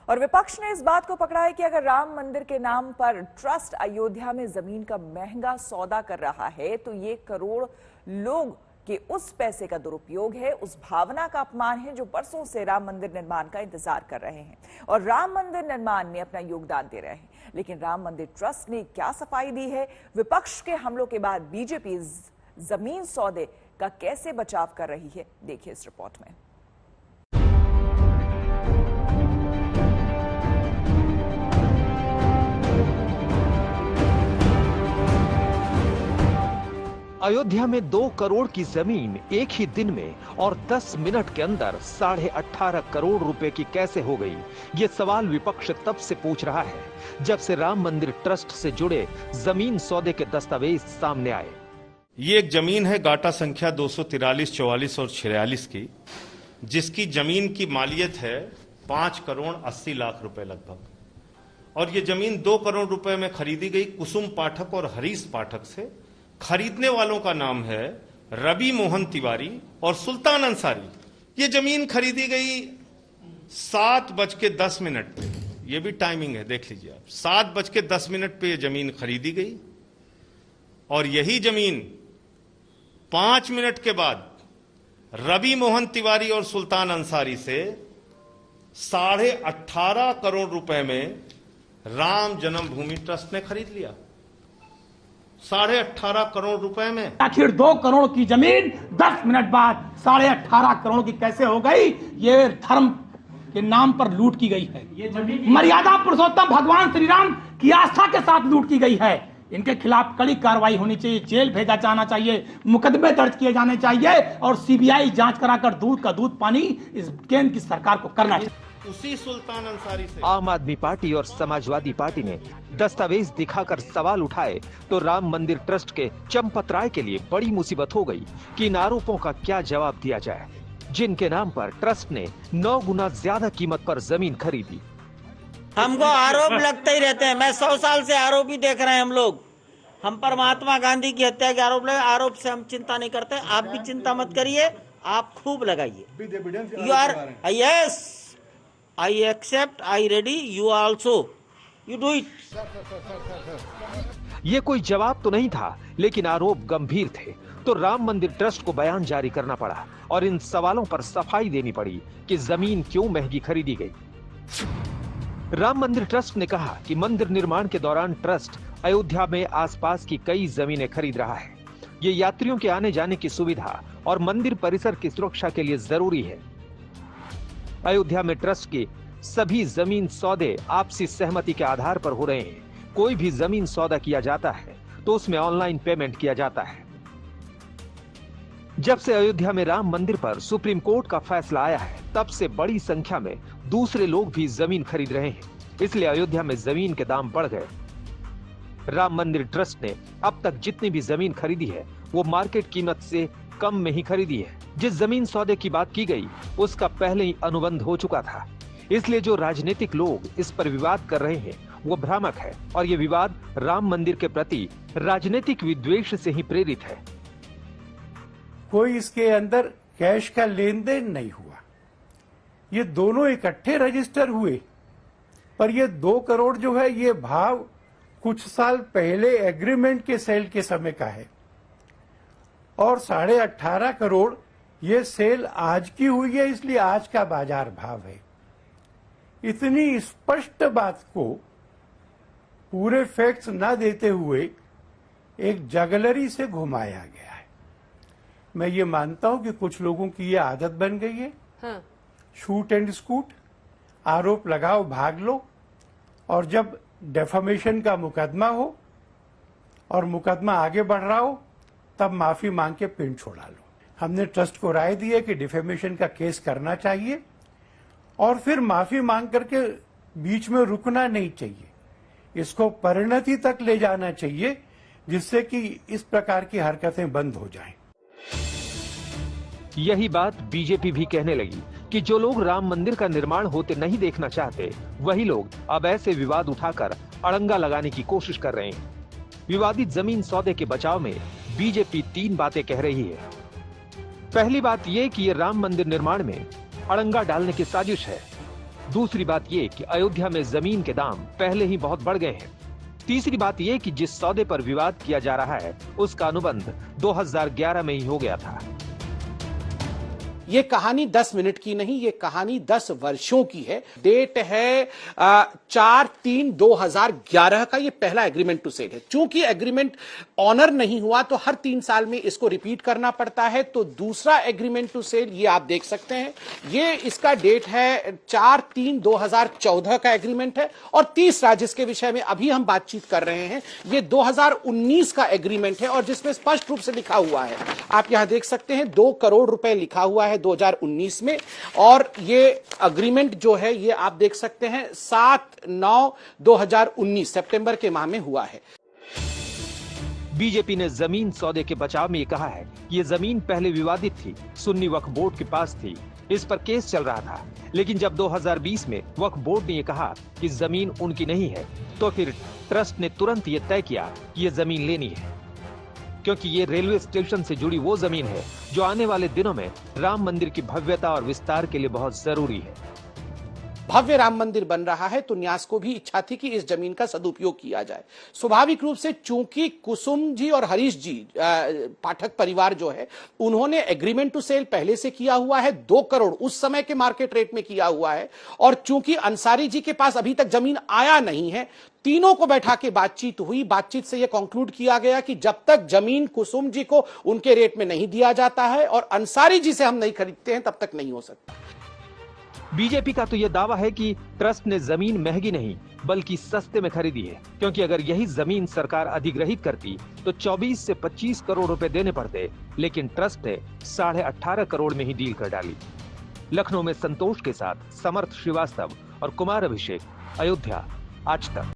और विपक्ष ने इस बात को पकड़ा है कि अगर राम मंदिर के नाम पर ट्रस्ट अयोध्या में जमीन का महंगा सौदा कर रहा है तो ये करोड़ लोग के उस पैसे का दुरुपयोग है, उस भावना का अपमान है जो बरसों से राम मंदिर निर्माण का इंतजार कर रहे हैं और राम मंदिर निर्माण में अपना योगदान दे रहे हैं। लेकिन राम मंदिर ट्रस्ट ने क्या सफाई दी है? विपक्ष के हमलों के बाद बीजेपी जमीन सौदे का कैसे बचाव कर रही है, देखिए इस रिपोर्ट में। अयोध्या में 2 करोड़ की जमीन एक ही दिन में और 10 मिनट के अंदर 18.5 करोड़ रुपए की कैसे हो गई? ये सवाल विपक्ष तब से पूछ रहा है जब से राम मंदिर ट्रस्ट से जुड़े जमीन सौदे के दस्तावेज सामने आए। ये एक जमीन है गाटा संख्या 243, 44 और 46 की, जिसकी जमीन की मालियत है 5 करोड़ 80 लाख रुपए लगभग। और ये जमीन 2 करोड़ रुपए में खरीदी गई कुसुम पाठक और हरीश पाठक से। खरीदने वालों का नाम है रवि मोहन तिवारी और सुल्तान अंसारी। ये जमीन खरीदी गई 7:10 पे, ये भी टाइमिंग है, देख लीजिए आप। 7:10 पे ये जमीन खरीदी गई और यही जमीन 5 मिनट के बाद रवि मोहन तिवारी और सुल्तान अंसारी से 18.5 करोड़ रुपए में राम जन्मभूमि ट्रस्ट ने खरीद लिया। 18.5 करोड़ रुपए में। आखिर 2 करोड़ की जमीन 10 मिनट बाद 18.5 करोड़ की कैसे हो गई? ये धर्म के नाम पर लूट की गई है। ये मर्यादा पुरुषोत्तम भगवान श्री राम की आस्था के साथ लूट की गई है। इनके खिलाफ कड़ी कार्रवाई होनी चाहिए, जेल भेजा जाना चाहिए, मुकदमे दर्ज किए जाने चाहिए और सीबीआई जांच कराकर दूध का दूध पानी इस केंद्र की सरकार को करना चाहिए। उसी सुल्तान अंसारी से आम आदमी पार्टी और समाजवादी पार्टी ने दस्तावेज दिखाकर सवाल उठाए तो राम मंदिर ट्रस्ट के चंपत राय के लिए बड़ी मुसीबत हो गई कि इन आरोपों का क्या जवाब दिया जाए, जिनके नाम पर ट्रस्ट ने 9 गुना ज्यादा कीमत पर जमीन खरीदी। हमको आरोप लगते ही रहते हैं। मैं 100 साल से आरोप ही देख रहे हैं हम लोग। हम पर महात्मा गांधी की हत्या के आरोप लगे, आरोप से हम चिंता नहीं करते। आप भी चिंता मत करिए, आप खूब लगाइए। You are yes, I accept, I ready, you also, you do it. ये कोई जवाब तो नहीं था, लेकिन आरोप गंभीर थे, तो राम मंदिर ट्रस्ट को बयान जारी करना पड़ा और इन सवालों पर सफाई देनी पड़ी कि जमीन क्यों महंगी खरीदी गई। राम मंदिर ट्रस्ट ने कहा कि मंदिर निर्माण के दौरान ट्रस्ट अयोध्या में आसपास की कई जमीनें खरीद रहा है। ये यात्रियों के आने जाने की सुविधा और मंदिर परिसर की सुरक्षा के लिए जरूरी है। अयोध्या में ट्रस्ट के सभी जमीन सौदे आपसी सहमति के आधार पर हो रहे हैं। कोई भी जमीन सौदा किया जाता है तो उसमें ऑनलाइन पेमेंट किया जाता है। जब से अयोध्या में राम मंदिर पर सुप्रीम कोर्ट का फैसला आया है, तब से बड़ी संख्या में दूसरे लोग भी जमीन खरीद रहे हैं, इसलिए अयोध्या में जमीन के दाम बढ़ गए। राम मंदिर ट्रस्ट ने अब तक जितनी भी जमीन खरीदी है वो मार्केट कीमत से कम में ही खरीदी है। जिस जमीन सौदे की बात की गई उसका पहले ही अनुबंध हो चुका था, इसलिए जो राजनीतिक लोग इस पर विवाद कर रहे हैं वो भ्रामक है और ये विवाद राम मंदिर के प्रति राजनीतिक विद्वेष से ही प्रेरित है। कोई इसके अंदर कैश का लेन देन नहीं हुआ, ये दोनों इकट्ठे रजिस्टर हुए। पर ये 2 करोड़ जो है ये भाव कुछ साल पहले एग्रीमेंट के सेल के समय का है और 18.5 करोड़ ये सेल आज की हुई है, इसलिए आज का बाजार भाव है। इतनी स्पष्ट बात को पूरे फैक्ट्स ना देते हुए एक जगलरी से घुमाया गया है। मैं ये मानता हूं कि कुछ लोगों की ये आदत बन गई है। हाँ। शूट एंड स्कूट, आरोप लगाओ भाग लो, और जब डेफामेशन का मुकदमा हो और मुकदमा आगे बढ़ रहा हो तब माफी मांग के पिंड छोड़ा लो। हमने ट्रस्ट को राय दी है कि डिफेमेशन का केस करना चाहिए और फिर माफी मांग करके बीच में रुकना नहीं चाहिए, इसको परिणति तक ले जाना चाहिए जिससे कि इस प्रकार की हरकतें बंद हो जाएं। यही बात बीजेपी भी कहने लगी कि जो लोग राम मंदिर का निर्माण होते नहीं देखना चाहते, वही लोग अब ऐसे विवाद उठाकर अड़ंगा लगाने की कोशिश कर रहे हैं। विवादित जमीन सौदे के बचाव में बीजेपी 3 बातें कह रही है। पहली बात यह कि ये राम मंदिर निर्माण में अड़ंगा डालने की साजिश है। दूसरी बात ये कि अयोध्या में जमीन के दाम पहले ही बहुत बढ़ गए हैं। तीसरी बात ये कि जिस सौदे पर विवाद किया जा रहा है उसका अनुबंध 2011 में ही हो गया था। ये कहानी 10 मिनट की नहीं, ये कहानी 10 वर्षों की है। डेट है 4/3/2011 का ये पहला एग्रीमेंट टू सेल है। चूंकि एग्रीमेंट ऑनर नहीं हुआ तो हर 3 साल में इसको रिपीट करना पड़ता है। तो दूसरा एग्रीमेंट टू सेल ये आप देख सकते हैं, ये इसका डेट है 4/3/2014 का एग्रीमेंट है। और तीसरा जिसके विषय में अभी हम बातचीत कर रहे हैं ये 2019 का एग्रीमेंट है और जिसमें स्पष्ट रूप से लिखा हुआ है, आप यहां देख सकते हैं 2 करोड़ रुपए लिखा हुआ है 2019 में। और ये एग्रीमेंट जो है ये आप देख सकते हैं 7/9/2019 सितंबर के माह में हुआ है। बीजेपी ने जमीन सौदे के बचाव में ये कहा है कि ये जमीन पहले विवादित थी, सुन्नी वक्फ बोर्ड के पास थी, इस पर केस चल रहा था। लेकिन जब 2020 में वक्फ बोर्ड ने ये कहा कि जमीन उनकी नहीं है तो फिर ट्रस्ट ने तुरंत ये तय किया कि ये जमीन लेनी है, क्योंकि ये रेलवे स्टेशन से जुड़ी वो जमीन है जो आने वाले दिनों में राम मंदिर की भव्यता और विस्तार के लिए बहुत जरूरी है। भव्य राम मंदिर बन रहा है तो न्यास को भी इच्छा थी कि इस जमीन का सदुपयोग किया जाए। स्वाभाविक रूप से चूंकि कुसुम जी और हरीश जी पाठक परिवार जो है उन्होंने एग्रीमेंट टू सेल पहले से किया हुआ है, 2 करोड़ उस समय के मार्केट रेट में किया हुआ है। और चूंकि अंसारी जी के पास अभी तक जमीन आया नहीं है, तीनों को बैठा के बातचीत हुई। बातचीत से यह कंक्लूड किया गया कि जब तक जमीन कुसुम जी को उनके रेट में नहीं दिया जाता है और अंसारी जी से हम नहीं खरीदते हैं तब तक नहीं हो सकता। बीजेपी का तो यह दावा है कि ट्रस्ट ने जमीन महंगी नहीं बल्कि सस्ते में खरीदी है, क्योंकि अगर यही जमीन सरकार अधिग्रहित करती तो 24 से 25 करोड़ रुपए देने पड़ते, लेकिन ट्रस्ट ने 18.5 करोड़ में ही डील कर डाली। लखनऊ में संतोष के साथ समर्थ श्रीवास्तव और कुमार अभिषेक, अयोध्या, आज तक।